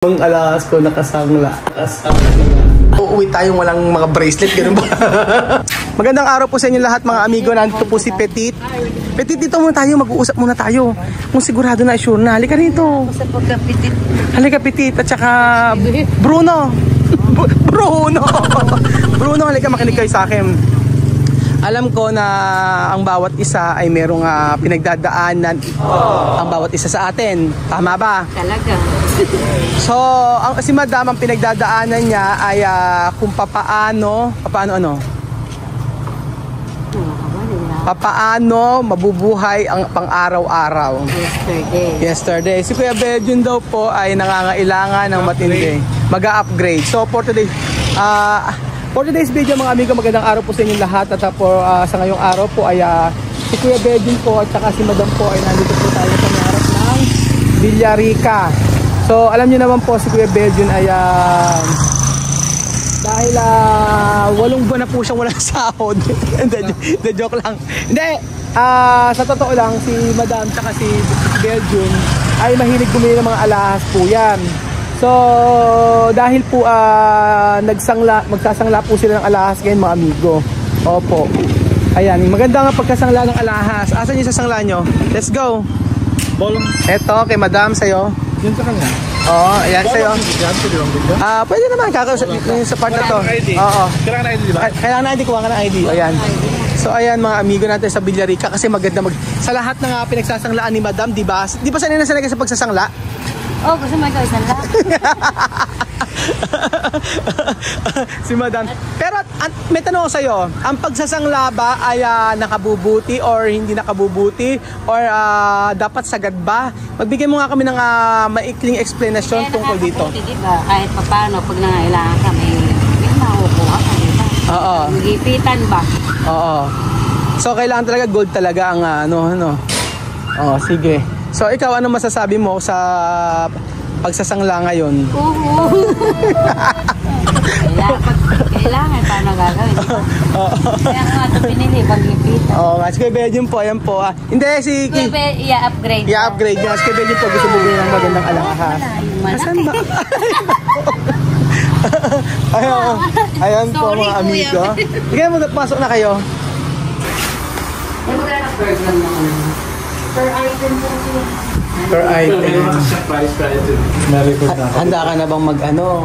Mang alahas ko nakasangla. Uuwi tayong walang mga bracelet, ganun ba? Magandang araw po sa inyo lahat mga amigo. Nandito po si Petit. Petit, dito muna tayo. Mag-uusap muna tayo. Kung sigurado na, sure na. Halika rito. Halika Petit. At saka Bruno. Bruno, halika makinig kayo sa akin. Alam ko na ang bawat isa ay merong pinagdadaanan ang bawat isa sa atin. Tama ba? Talaga. So, si Madam ang pinagdadaanan niya ay kung papaano mabubuhay ang pang-araw-araw. Yesterday. Si Kuya Bedjun daw po ay nangangailangan ng matindi. Mag-upgrade. So, for today's video mga amigo, magandang araw po sa inyong lahat. At sa ngayong araw po ay si Kuya Bedjun po at saka si Madam po ay nandito po tayo sa harap ng Villarica. So alam niyo naman po si Kuya Bedjun ay dahil 8 buwan na po siyang walang sahod. Hindi, joke lang. Hindi, sa totoo lang si Madam at si Bedjun ay mahilig bumili ng mga alahas po yan. So dahil po magsasangla po sila ng alahas ngayon mga amigo. Opo. Ayan, maganda nga pagkasangla ng alahas. Asan yung sasangla nyo? Let's go. Eto kay Madam sa'yo. Yun sa kanya? Oo, ayan sa'yo. Pwede naman sa part na to. Oo. Kailangan na ID, di ba? Kailangan na ID, kuha ka ng ID. Ayan. So ayan mga amigo natin sa Villarica kasi maganda sa lahat ng pinagsasanglaan ni Madam, di ba? Di ba sanay na sa pagsasangla? Oh, gusto mo ikaw isang lang. Si Madam. Pero may tanong ko sa'yo, ang pagsasangla ba ay nakabubuti or hindi nakabubuti or dapat sagad ba? Magbigay mo nga kami ng maikling explanation tungkol dito. Diba? Kahit paano pag nangailangan ka may makukuha ka, diba? Oo. Magipitan ba? Oo. So kailangan talaga gold talaga ang Oo, sige. So ikaw ano masasabi mo sa pagsasangla ngayon? Kailangan paano gagawin? Kaya nga ito pinili, pag-ipitan. Oo, si Kuya Bedjun po, ayan po. Hindi, si i-upgrade. I-upgrade niya. Si Kuya Bedjun po, gusto mo ng magandang alahas. Asan ba? Ayan po mga amigo. Sige mo, pasok na kayo. Per item po siya. Per item. Handa ka na bang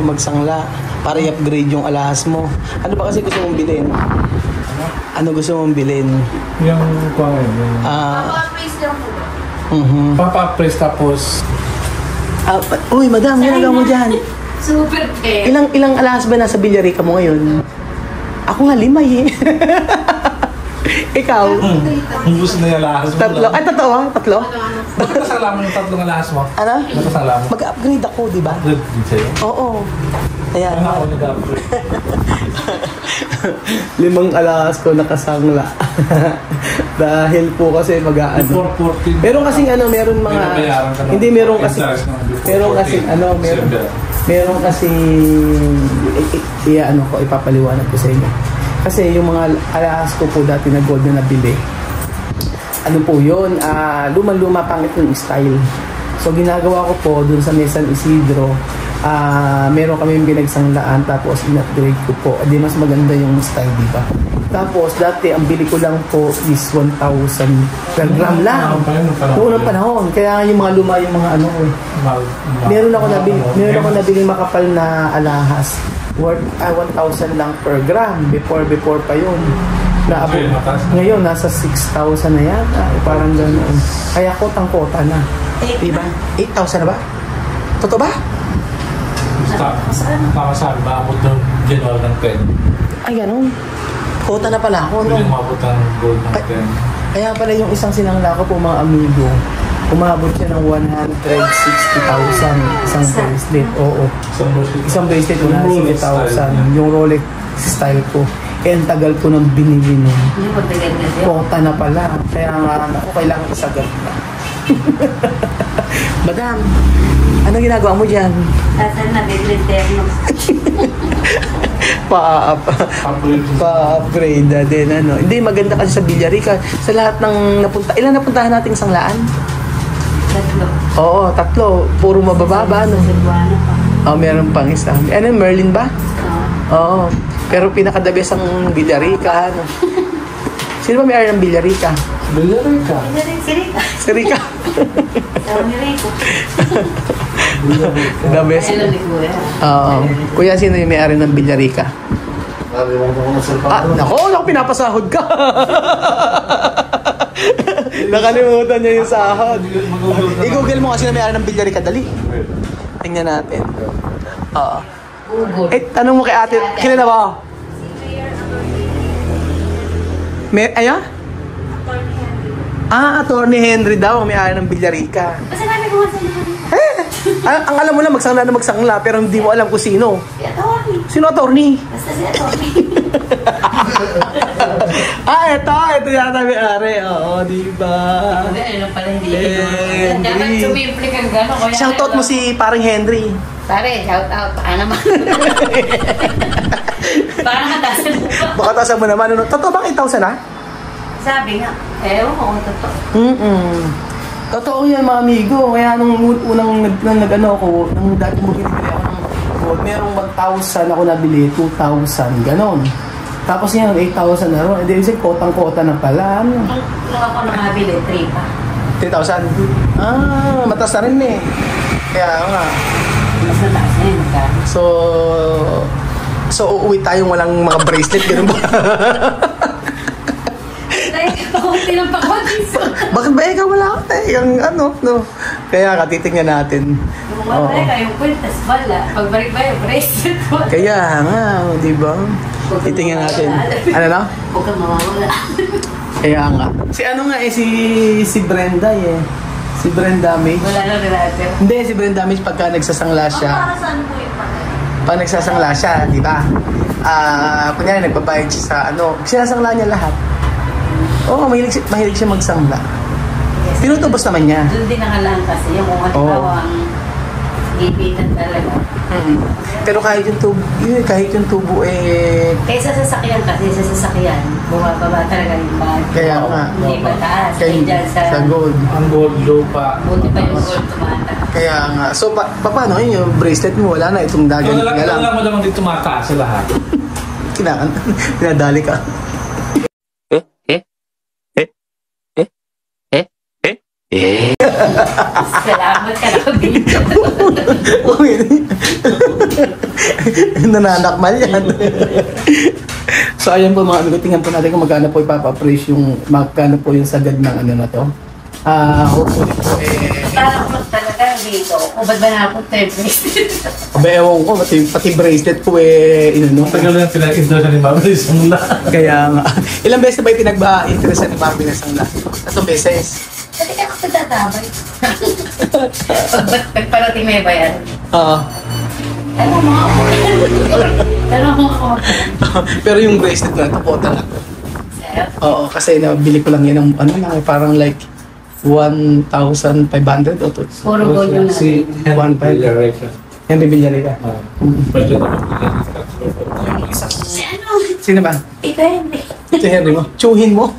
magsangla para i-upgrade yung alahas mo? Ano ba kasi gusto mong bilhin? Ano gusto mong bilhin? Yung Papa-appraise lang po. Papa-appraise tapos Uy, Madam, ginagawa mo dyan. Super fair. Ilang alahas ba nasa Villarica mo ngayon? Ako nga 5 eh. Ikaw? Ang gusto na yung alahas mo. Tatlo? Ay, totoo? Tatlo? Bakit nasangla mo yung 3 alahas mo? Ano? Nasangla mo? Mag-upgrade ako, di ba? Upgrade sa'yo? Oo. Ayan. Ano ako nag-upgrade? 5 alahas ko nakasangla. Dahil po kasi Before 14. meron kasing meron mga hindi meron kasi meron kasi ipapaliwanag ko sa inyo. Kasi yung mga alahas ko po dati na gold na nabili, ano po yun, luma-luma pangit yung style. So ginagawa ko po dun sa San Isidro, meron kami yung pinagsanglaan tapos in-upgrade ko po. Di mas maganda yung style, di ba? Tapos dati ang bili ko lang po is 1,000 per gram lang. Noong unang panahon. Kaya yung mga luma, yung mga meron ako nabili makapal na alahas. Worth 1,000 lang per gram. Before pa yun. Ngayon nasa 6,000 na yan. Parang ganoon. Kaya kotang-kota na. Diba? 8,000 na ba? Totoo ba? Makasabi ba ako ng general ng 10? Ay ganun. Kota na pala ako. Pwede mabot ang gold ng 10. Kaya pala yung isang sinangla ko po mga amigo, umabot siya ng 160,000 isang bracelet. Oo. Isang bracelet 160,000. Yung Rolex style ko. Eh, ang tagal ko nang binili nun. Kota na pala. Kaya nga ako kailangan isagad na. Madam, ano ginagawa mo dyan? Asan na, biglinterno. Pa-upgrade na din. Hindi, maganda kasi sa Villarica. Sa lahat ng ilan napuntahan nating sanglaan? 3. Oo, 3. Puro mabababa, no? Cebuano pa. Oh, meron pang isang. Ano, Merlin ba? Oo. Pero pinaka-the best ang Villarica. Ano? Sino ba may ng Villarica? Villarica. Sirika. Si Rica. Sabi ni Rico. The best. Alam ni Kuya. Oo. Kuya, sino yung may-ari ng Villarica? Naku, pinapasahod ka. Nakalimutan niya yung sahod. I-google mo kasi na may-ari ng Villarica. Dali. Tingnan natin. Oo. Tanong mo kay ate, kilala ba? Ayan? Attorney Henry daw, may-ari ng Villarica. Kasi namin kung Ang alam mo lang, magsangla, pero hindi mo alam kung sino. si attorney. Sino attorney? Basta si attorney. Ito yata may-ari. Oo, diba? Ano pala hindi. Henry. Dapat sumimple kang gano'n. Shoutout mo si parang Henry. Pare, shout out. Baka naman. Baka matasan mo pa. Baka tasan mo naman. Totoo bang 8,000 na? Sabi nga. Ewan ko kung totoo. Totoo yan mga amigo. Kaya nung unang nag-ano ako, nung dati mo binibili ako ng gold, merong 1,000 ako nabili, 2,000, ganon. Tapos yan, 8,000 na ron. Hindi kasi kotang-kota na pala. Ano? Nung ako nakabili, 3 pa. 3,000? Matas na rin eh. Kaya nga. Mas nataas na yun. So uuwi tayong walang mga bracelet, gano'n ba? Pakunti ng pakunti. Bakit ba ikaw wala ka? Yung ano, no? Kaya titingnan natin. Yung mga tayo, yung kwintas, wala. Pagbalik ba yung bracelet mo? Kaya nga, di ba? Titingnan natin. Ano na? Huwag kang mawawala. Kaya nga. Si ano nga eh, si Brenda eh. Si Brenda May. Wala na relative. Hindi, si Brenda May pagka nagsasangla siya. Para saan po yung pagkain? Pag nagsasangla siya, di ba? Kunyari, nagbabayad siya sa ano. Sinasangla niya lahat. Oo, mahilig siya magsangla. Yes. Tinutubos naman niya. Doon din nakalaan kasi yung kung halimbawa ang ipitan talaga. Pero kahit yung tubo eh... Kaysa sasakyan kasi, sa sasakyan, bumababa talaga yung bag. Kaya nga. Hindi ba taas? Kaya Dyan sa gold. Ang gold lupa. Buti pa yung gold tumataas. Kaya nga. So, paano yun? Yung bracelet mo, wala na. Itong dagan Wala nga lang. mo naman dito tumataas sa lahat. Pinadali ka. Salamat ka na dito. Nananakmal yan. So ayan po mga amigo, tingnan po natin kung magkano po ipapa-appraise yung magkano po yung sagad ng ano na to. Hopefully po Parang kung talaga dito, o ba't ba nakapunta yung bracelet? ewan ko, pati bracelet ko Tagal na pinag-indor na ni Mama Isang Kaya nga. Ilang beses na ba yung pinagba-interest ni Mama Isang na? 3 beses. Pati ka ako nagtatabay. Ba't nagparating na yung bayan? Oo. Ano mo ako? Ano mo ako? Pero yung bracelet na ito po talaga. Oo, kasi nabili ko lang yan ng ano lang, parang like 1,500 o to. Puro gold yun na. Si Henry Villarica. Henry Villarica. Budget na Si ano? Sino ba? Ito hindi. Si Henry mo? Chuhin mo?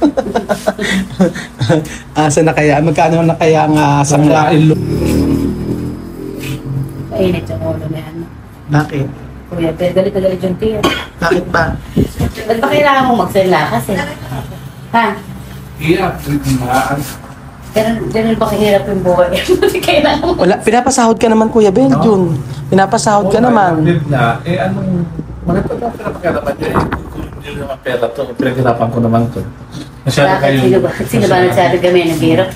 Asa na kaya? Magkano na kaya ang sangla? Kainit yung ulo na yan. Bakit? Kuya, galit na galit yung tiyo. Bakit ba? Ba't ba kailangan mong magsalita kasi? Ha? Iya, Ganun ba kahirap yung buhay? Kailangan mo. Wala, pinapasahod ka naman Kuya Ben, Jun. Pinapasahod ka naman. Anong... Malapit na pinapagkalaman niya eh. Hindi naman pera to. Pinaghirapan ko naman to. Masyado kayo... Sino ba nagsabi kami naghirap?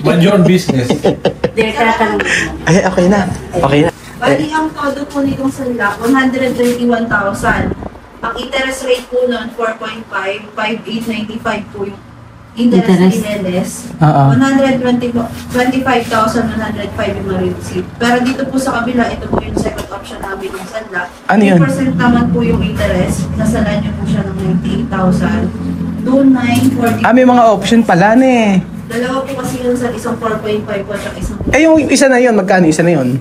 Mind your business. Hindi, tatanong mo. Ay, okay na. Okay na. Bali, ang todo po nitong sala, 121,000. Ang interest rate po nun, 4.5, 5,895 po yung interest niles. 125,105 yung ma-receive. Pero dito po sa kabila, ito po yung second option namin ng sala. Ano yun? 2% naman po yung interest. Nasala niyo po siya ng 98,000. 2,940. May mga option pala ne. Dalawa po kasi yun sa isang 4.5 po at isang Yung isa na yun, magkano isa na yun?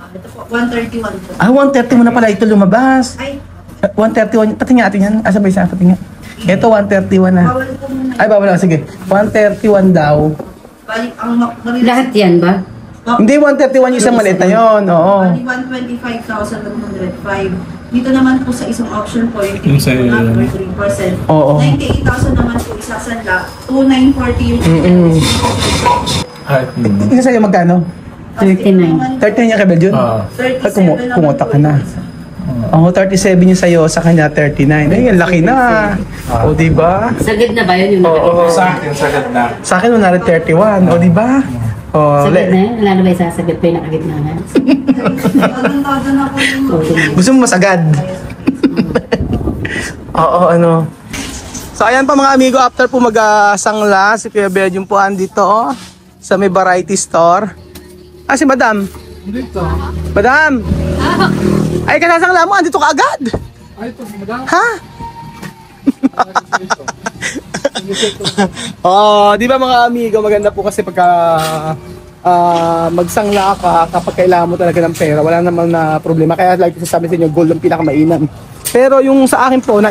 ito po, 131 po. 130 mo na pala ito lumabas. Ay, 131, pati nga atin yan. Asa ba isa? Pati nga. Ito 131 na. bawal po muna. Ay, bawal na. Sige. 131 daw. Bali, ang Lahat yan ba? Hindi, 131 yung isang maliit na yun. Oo. Bali, 125,105. Dito naman po sa isang option po, yung Yung sa- tipid po number 3%. Oo. 98,000 naman po isa sanla. 2,940 yung Heart mo. Isa sa'yo magkano? 39. 39 yung kay Beljun? Oo. 37 naman Pumunta po ka na. yung isa. Oo, 37 yung sa'yo, sa kanya 39. Ay, ang laki na. O, diba? Sagad na ba yun yung Oo. Sa akin, sagad na. Sa akin, 131. O, diba? O, Sagad na yun? Wala na ba isasagad pa yung nakagitnaan? Tadang-tada na po yung gusto mo masagad? Oo, ano. So, ayan pa mga amigo, after po mag-sangla, si Kuya Beljun po andito, oh, sa may variety store. Ah, si Madam. Dito. Madam! Ay, kasasangla mo, andito ka agad! Ay, ito, madam. Ha? Oh, di ba mga amigo, maganda po kasi pagka magsangla ka kapag kailangan mo talaga ng pera, wala naman na problema. Kaya like ko sasabi sa inyo, gold ang pinakamainam. Pero yung sa akin po, na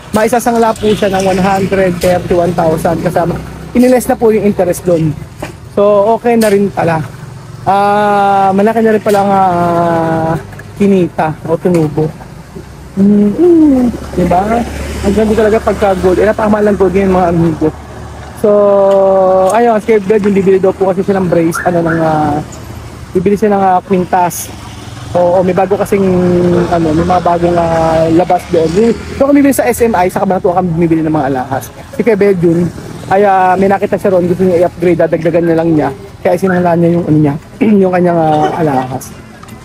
maisasangla po siya ng 131,000 kasama. Iniles na po yung interest doon. So, okay na rin pala. Malaki na rin pala ang kinita o tunubo. Diba? Ang ganda talaga pagka gold. Napakamahal ng gold ngayon mga amigo. So, ayun, si Bed, yung bibili daw po kasi siya ng brace, bibili siya ng kwintas. O may bago kasing, may mga bagong labas doon. So, kung bibili sa SMI, sa Kabanatuan kami bumibili ng mga alahas. Si Bed yun, ay may nakita siya ron, gusto niya i-upgrade, dadagdagan na lang niya. Kaya sinangla niya yung niya, yung kanyang alahas.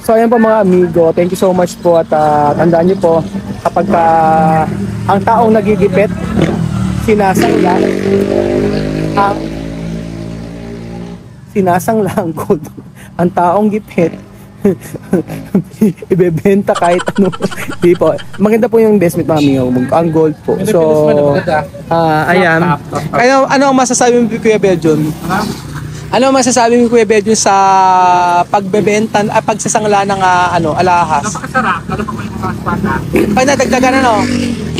So ayan po mga amigo, thank you so much po at tandaan niyo po kapag ang taong nagigipit, sinasangla ang gold. Ang taong gipit, ibebenta kahit ano. Di po. Maganda po yung investment mga amigo, ang gold po. So, ayan. Ano ang masasabi mo Kuya Beljun? Ano masasabi mo Kuya Beljun sa pagbebenta at pagsasangla ng alahas? Napakasarap. Lalo pa yung mga spata. Pag nadagdagan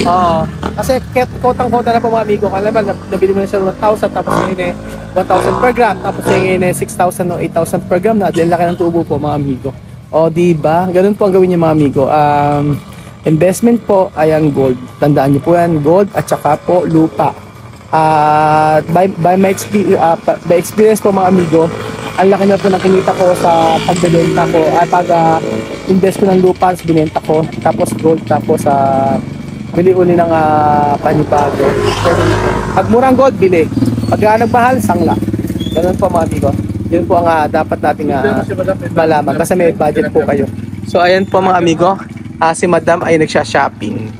Oo. Kasi kotang-kota na po mga amigo. Kalaban, nabili mo na siya 1,000 tapos ngayon 1,000 per gram. Tapos ngayon 6,000 o 8,000 per gram na. Diyan laki ng tubo po mga amigo. O diba? Ganun po ang gawin niyo mga amigo. Investment po ay ang gold. Tandaan niyo po yan, gold at saka po lupa. By my experience po mga amigo, ang laki na po ng kinita ko sa pagbebenta ko at pag-invest ko ng lupa, binenta ko, tapos gold, tapos bili uli ng panibago. Pag murang gold, bili. Pag nagmahal, sangla. Ganun po mga amigo. Yun po ang dapat nating malaman kasi may budget po kayo. So ayan po mga amigo, si Madam ay nagsha-shopping.